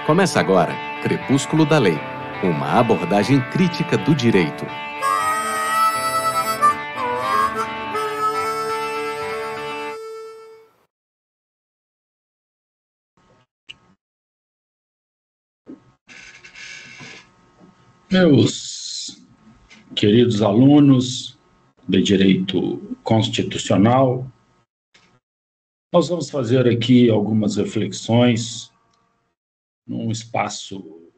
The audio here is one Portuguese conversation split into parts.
Começa agora Crepúsculo da Lei, uma abordagem crítica do direito. Meus queridos alunos de Direito Constitucional, nós vamos fazer aqui algumas reflexões num espaço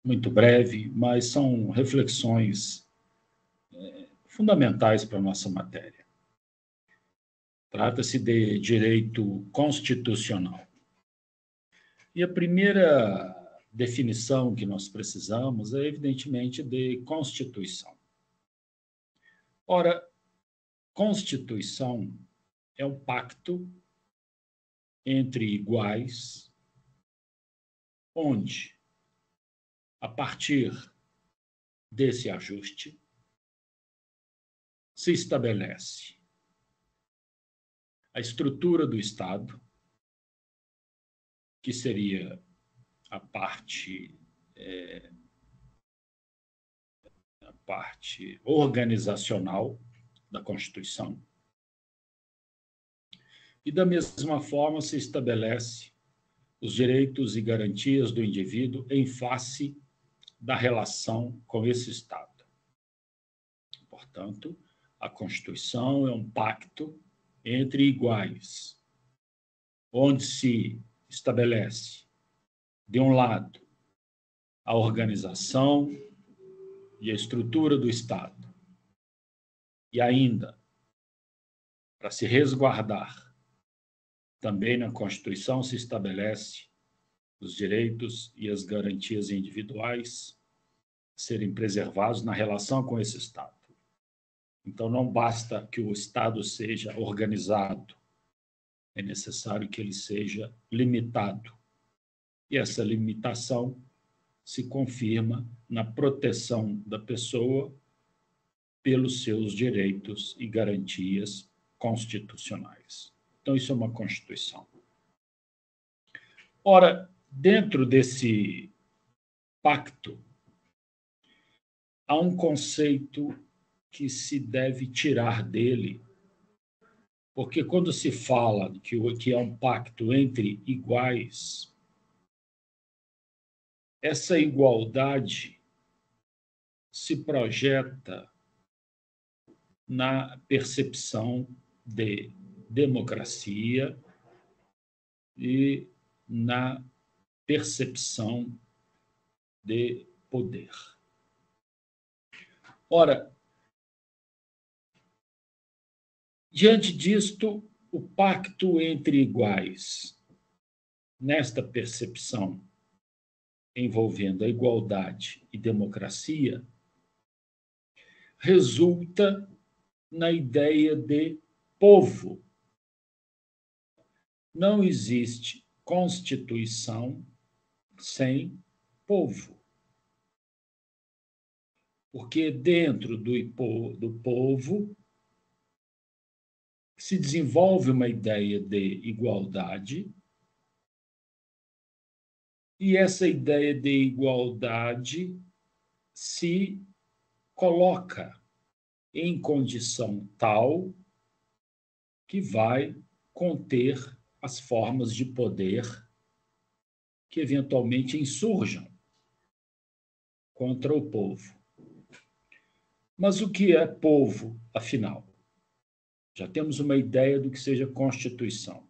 muito breve, mas são reflexões fundamentais para a nossa matéria. Trata-se de direito constitucional. E a primeira definição que nós precisamos é, evidentemente, de Constituição. Ora, Constituição é um pacto entre iguais, onde, a partir desse ajuste, se estabelece a estrutura do Estado, que seria a parte organizacional da Constituição. E, da mesma forma, se estabelece os direitos e garantias do indivíduo em face da relação com esse Estado. Portanto, a Constituição é um pacto entre iguais, onde se estabelece, de um lado, a organização e a estrutura do Estado, e ainda, para se resguardar, também na Constituição se estabelece os direitos e as garantias individuais serem preservados na relação com esse Estado. Então, não basta que o Estado seja organizado, é necessário que ele seja limitado. E essa limitação se confirma na proteção da pessoa pelos seus direitos e garantias constitucionais. Então, isso é uma Constituição. Ora, dentro desse pacto, há um conceito que se deve tirar dele, porque quando se fala que é um pacto entre iguais, essa igualdade se projeta na percepção de democracia e na percepção de poder. Ora, diante disto, o pacto entre iguais, nesta percepção envolvendo a igualdade e democracia, resulta na ideia de povo. Não existe Constituição sem povo. Porque dentro do povo se desenvolve uma ideia de igualdade, e essa ideia de igualdade se coloca em condição tal que vai conter as formas de poder que eventualmente insurjam contra o povo. Mas o que é povo, afinal? Já temos uma ideia do que seja Constituição.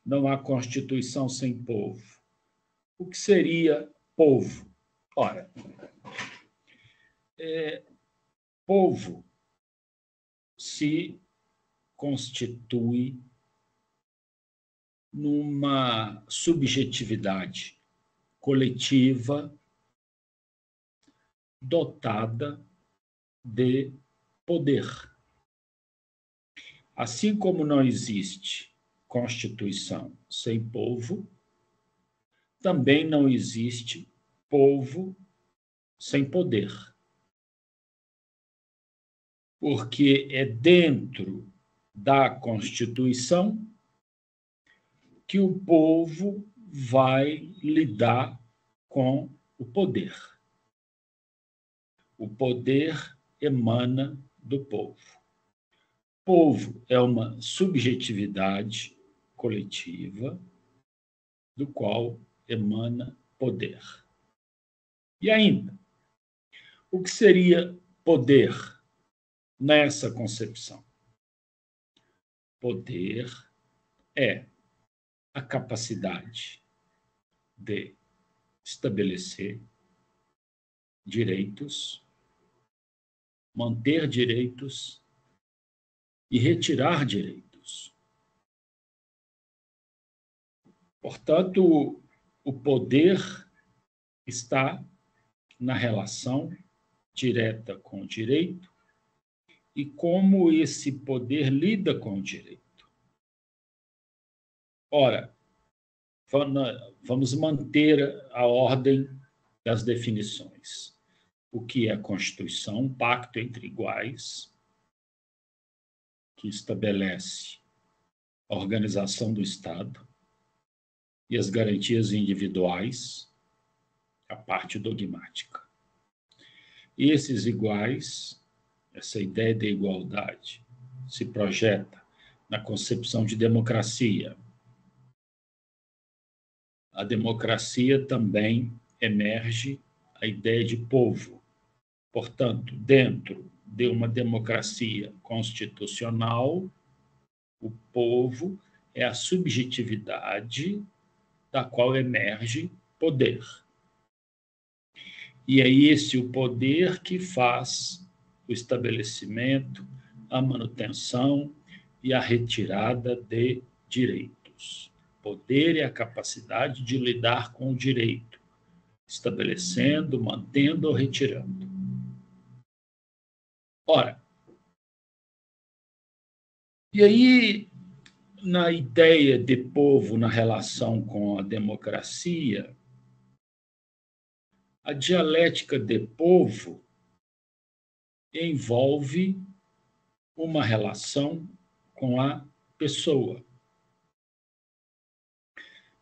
Não há Constituição sem povo. O que seria povo? Ora, povo se constitui numa subjetividade coletiva dotada de poder. Assim como não existe Constituição sem povo, também não existe povo sem poder. Porque é dentro da Constituição que o povo vai lidar com o poder. O poder emana do povo. Povo é uma subjetividade coletiva do qual emana poder. E ainda, o que seria poder nessa concepção? Poder é a capacidade de estabelecer direitos, manter direitos e retirar direitos. Portanto, o poder está na relação direta com o direito e como esse poder lida com o direito. Ora, vamos manter a ordem das definições. O que é a Constituição? Um pacto entre iguais que estabelece a organização do Estado e as garantias individuais, a parte dogmática. E esses iguais, essa ideia de igualdade, se projeta na concepção de democracia. A democracia também emerge a ideia de povo. Portanto, dentro de uma democracia constitucional, o povo é a subjetividade da qual emerge poder. E é esse o poder que faz o estabelecimento, a manutenção e a retirada de direitos. Poder é a capacidade de lidar com o direito, estabelecendo, mantendo ou retirando. Ora, e aí, na ideia de povo na relação com a democracia, a dialética de povo envolve uma relação com a pessoa.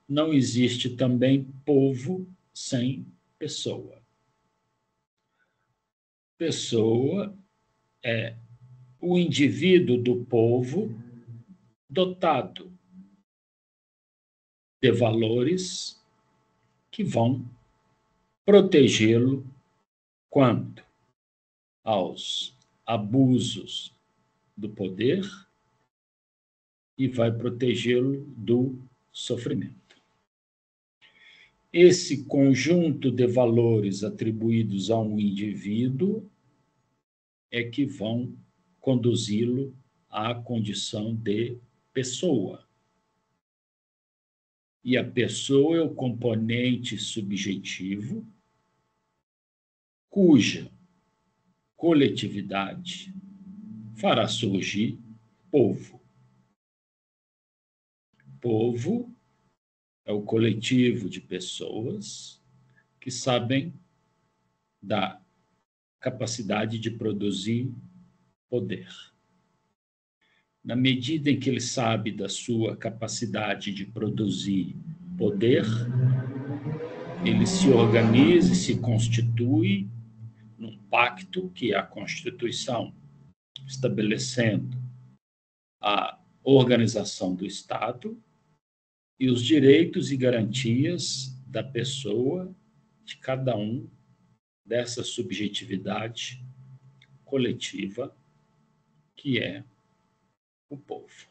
Não existe também povo sem pessoa. Pessoa é o indivíduo do povo dotado de valores que vão protegê-lo quanto aos abusos do poder e vai protegê-lo do sofrimento. Esse conjunto de valores atribuídos a um indivíduo é que vão conduzi-lo à condição de pessoa. E a pessoa é o componente subjetivo cuja coletividade fará surgir povo. Povo é o coletivo de pessoas que sabem da capacidade de produzir poder. Na medida em que ele sabe da sua capacidade de produzir poder, ele se organiza e se constitui num pacto que é a Constituição, estabelecendo a organização do Estado e os direitos e garantias da pessoa, de cada um, dessa subjetividade coletiva que é o povo.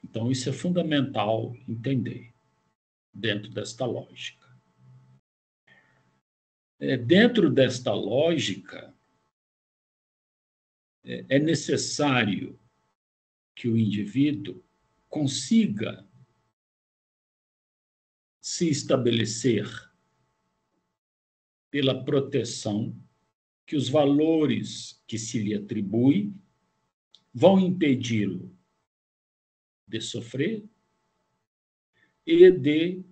Então, isso é fundamental entender dentro desta lógica. Dentro desta lógica, é necessário que o indivíduo consiga se estabelecer pela proteção que os valores que se lhe atribuem vão impedi-lo de sofrer e de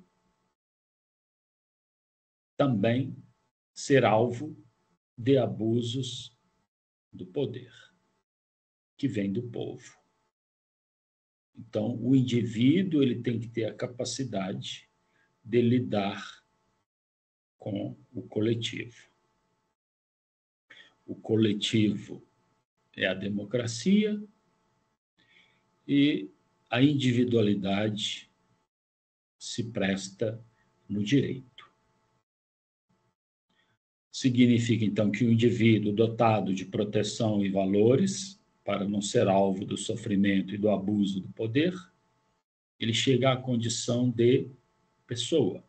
também ser alvo de abusos do poder que vem do povo. Então, o indivíduo ele tem que ter a capacidade de lidar com o coletivo. O coletivo é a democracia e a individualidade se presta no direito. Significa, então, que o indivíduo dotado de proteção e valores, para não ser alvo do sofrimento e do abuso do poder, ele chega à condição de pessoa.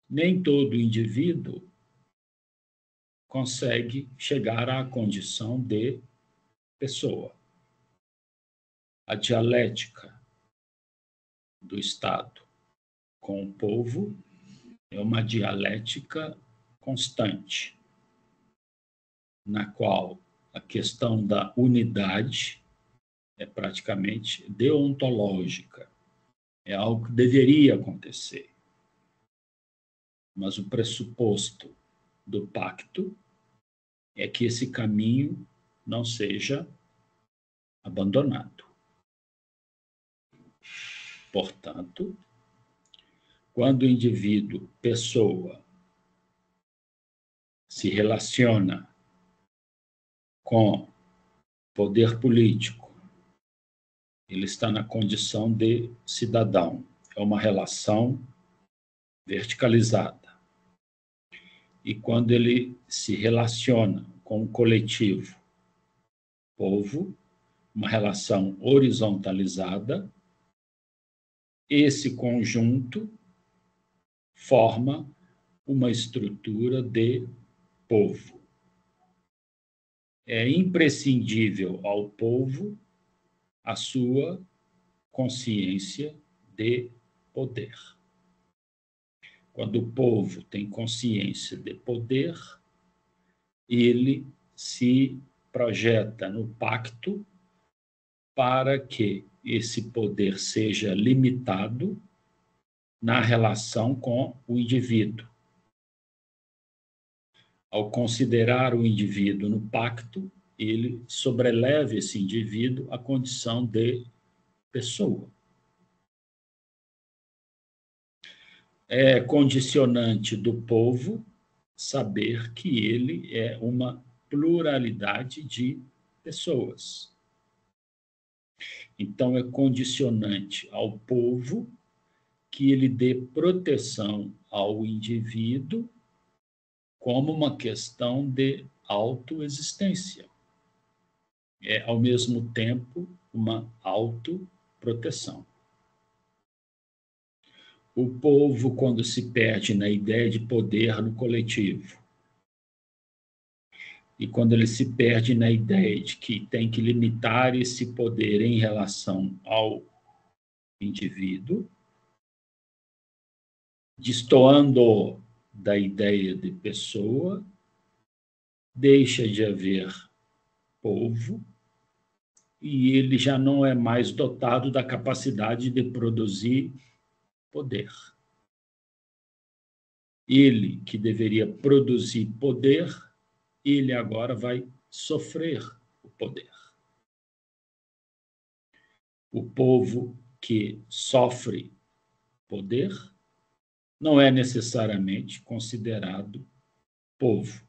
Nem todo indivíduo consegue chegar à condição de pessoa. A dialética do Estado com o povo é uma dialética constante, na qual a questão da unidade é praticamente deontológica, é algo que deveria acontecer. Mas o pressuposto do pacto é que esse caminho não seja abandonado. Portanto, quando o indivíduo, pessoa, se relaciona com poder político, ele está na condição de cidadão. É uma relação verticalizada. E quando ele se relaciona com o coletivo, povo, uma relação horizontalizada, esse conjunto forma uma estrutura de povo. É imprescindível ao povo a sua consciência de poder. Quando o povo tem consciência de poder, ele se projeta no pacto para que esse poder seja limitado na relação com o indivíduo. Ao considerar o indivíduo no pacto, ele sobreleva esse indivíduo à condição de pessoa. É condicionante do povo saber que ele é uma pluralidade de pessoas. Então, é condicionante ao povo que ele dê proteção ao indivíduo como uma questão de autoexistência. É, ao mesmo tempo, uma autoproteção. O povo, quando se perde na ideia de poder no coletivo, e quando ele se perde na ideia de que tem que limitar esse poder em relação ao indivíduo, destoando da ideia de pessoa, deixa de haver povo e ele já não é mais dotado da capacidade de produzir poder. Ele, que deveria produzir poder, ele agora vai sofrer o poder. O povo que sofre poder não é necessariamente considerado povo.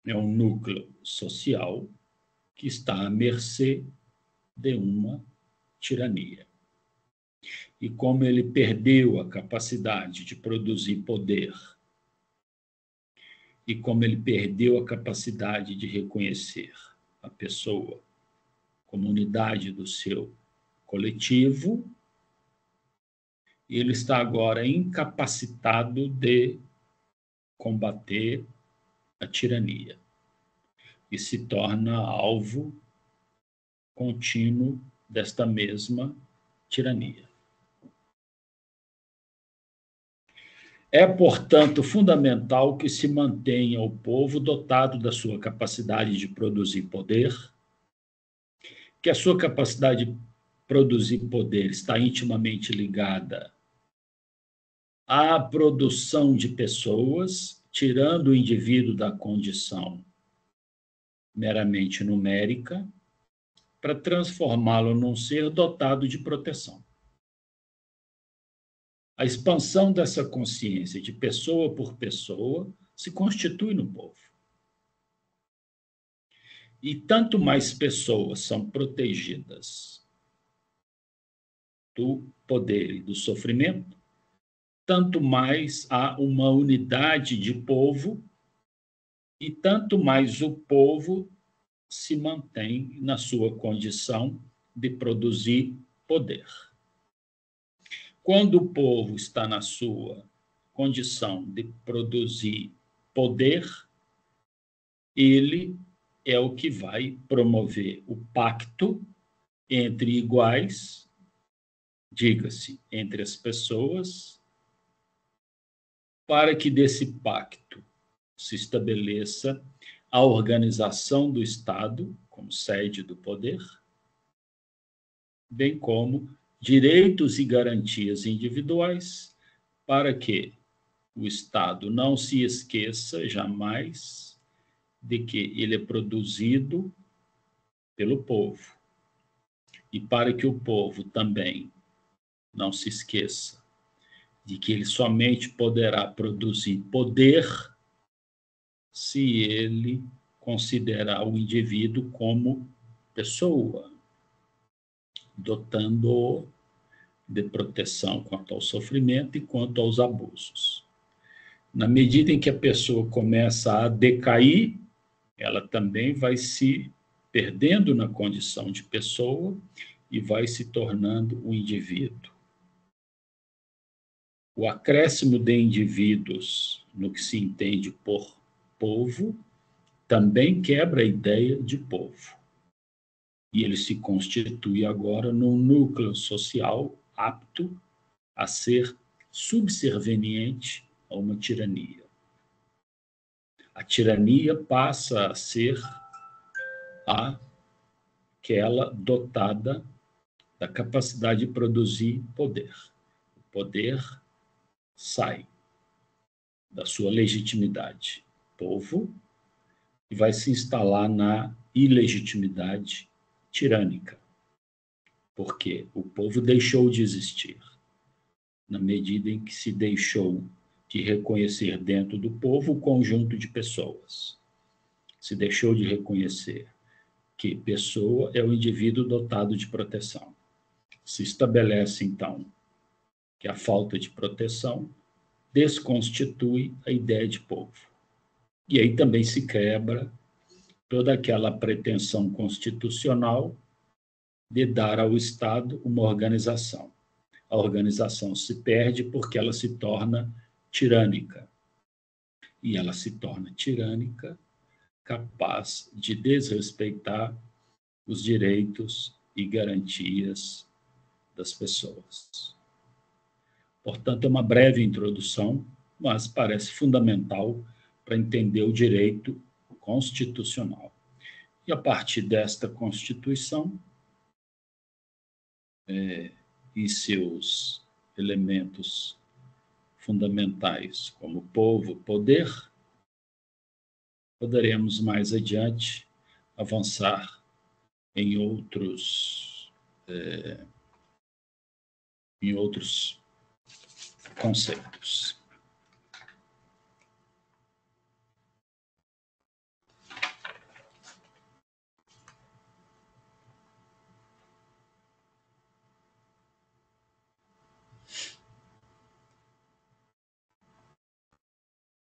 É um núcleo social que está à mercê de uma tirania. E como ele perdeu a capacidade de produzir poder, e como ele perdeu a capacidade de reconhecer a pessoa como unidade do seu coletivo, ele está agora incapacitado de combater a tirania e se torna alvo contínuo desta mesma tirania. É, portanto, fundamental que se mantenha o povo dotado da sua capacidade de produzir poder, que a sua capacidade de produzir poder está intimamente ligada à produção de pessoas, tirando o indivíduo da condição meramente numérica, para transformá-lo num ser dotado de proteção. A expansão dessa consciência de pessoa por pessoa se constitui no povo. E tanto mais pessoas são protegidas do poder e do sofrimento, tanto mais há uma unidade de povo e tanto mais o povo se mantém na sua condição de produzir poder. Quando o povo está na sua condição de produzir poder, ele é o que vai promover o pacto entre iguais, diga-se, entre as pessoas, para que desse pacto se estabeleça a organização do Estado como sede do poder, bem como direitos e garantias individuais para que o Estado não se esqueça jamais de que ele é produzido pelo povo e para que o povo também não se esqueça de que ele somente poderá produzir poder se ele considerar o indivíduo como pessoa, dotando-o de proteção quanto ao sofrimento e quanto aos abusos. Na medida em que a pessoa começa a decair, ela também vai se perdendo na condição de pessoa e vai se tornando um indivíduo. O acréscimo de indivíduos no que se entende por povo também quebra a ideia de povo. E ele se constitui agora num núcleo social apto a ser subserviente a uma tirania. A tirania passa a ser aquela dotada da capacidade de produzir poder. O poder sai da sua legitimidade, povo, e vai se instalar na ilegitimidade tirânica, porque o povo deixou de existir na medida em que se deixou de reconhecer dentro do povo o conjunto de pessoas. Se deixou de reconhecer que pessoa é o indivíduo dotado de proteção. Se estabelece, então, que a falta de proteção desconstitui a ideia de povo. E aí também se quebra toda aquela pretensão constitucional de dar ao Estado uma organização. A organização se perde porque ela se torna tirânica. E ela se torna tirânica, capaz de desrespeitar os direitos e garantias das pessoas. Portanto, é uma breve introdução, mas parece fundamental para entender o direito constitucional. E a partir desta Constituição e seus elementos fundamentais, como povo, poder, poderemos mais adiante avançar em outros conceitos.